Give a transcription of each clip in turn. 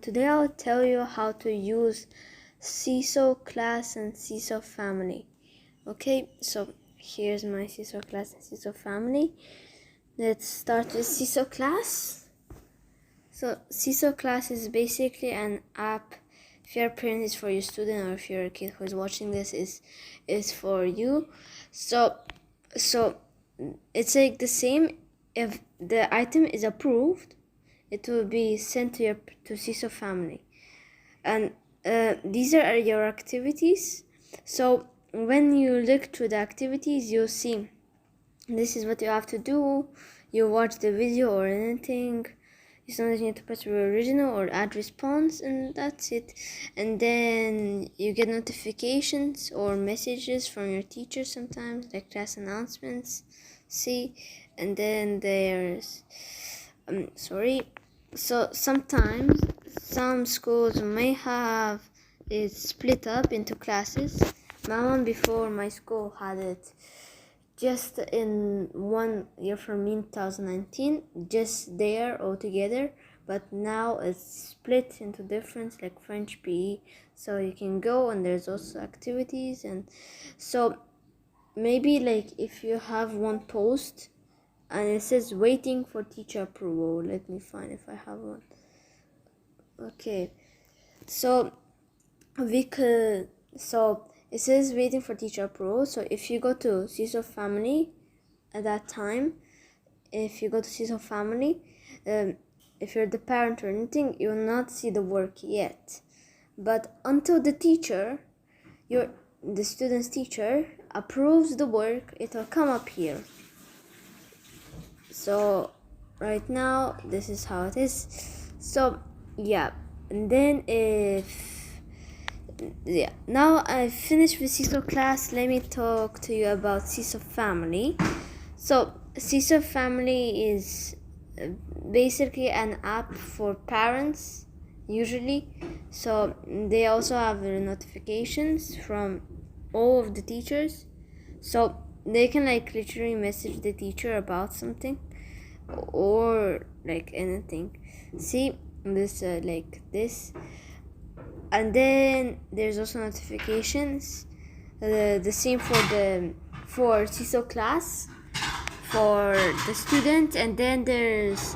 Today I'll tell you how to use seesaw class and seesaw family. Okay, so here's my seesaw class and seesaw family. Let's start with seesaw class. So seesaw class is basically an app. If you're a parent, it's for your student, or if you're a kid who's watching this, is for you. So it's like the same. If the item is approved, it will be sent to seesaw family, and these are your activities. So when you look through the activities, you'll see this is what you have to do. You watch the video or anything. You sometimes need to press original or add response, and that's it. And then you get notifications or messages from your teacher sometimes, like class announcements. See, and then there's so sometimes some schools may have it split up into classes. My one before my school had it just in one year for me in 2019, just there all together, but now it's split into different, like French PE, so you can go and there's also activities. And so maybe like if you have one post and it says waiting for teacher approval, let me find if I have one. Okay, so it says waiting for teacher approval. So if you go to seesaw family at that time, if you go to seesaw family, if you're the parent or anything, you will not see the work yet. But until the teacher, the student's teacher approves the work, it will come up here. So right now, this is how it is. So yeah, and then now I've finished with seesaw class, let me talk to you about seesaw family. So seesaw family is basically an app for parents usually. So they also have notifications from all of the teachers, so they can like literally message the teacher about something or like anything. See this like this. And then there's also notifications, the same for seesaw class for the student. And then there's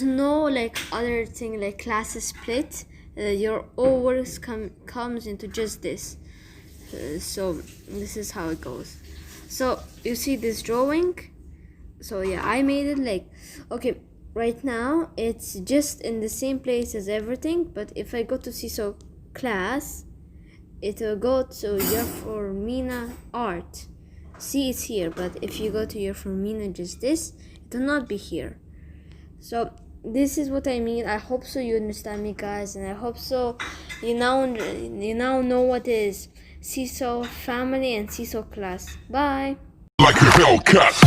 no like other thing like classes split. Your all works comes into just this. So this is how it goes. So you see this drawing. So yeah, I made it like, okay, right now it's just in the same place as everything, but if I go to seesaw class, it will go to your Formina art. See, it's here, but if you go to your Formina just this, it will not be here. So this is what I mean. I hope so you understand me, guys, and I hope so you now know what is seesaw family and seesaw class. Bye. Like a Hellcat.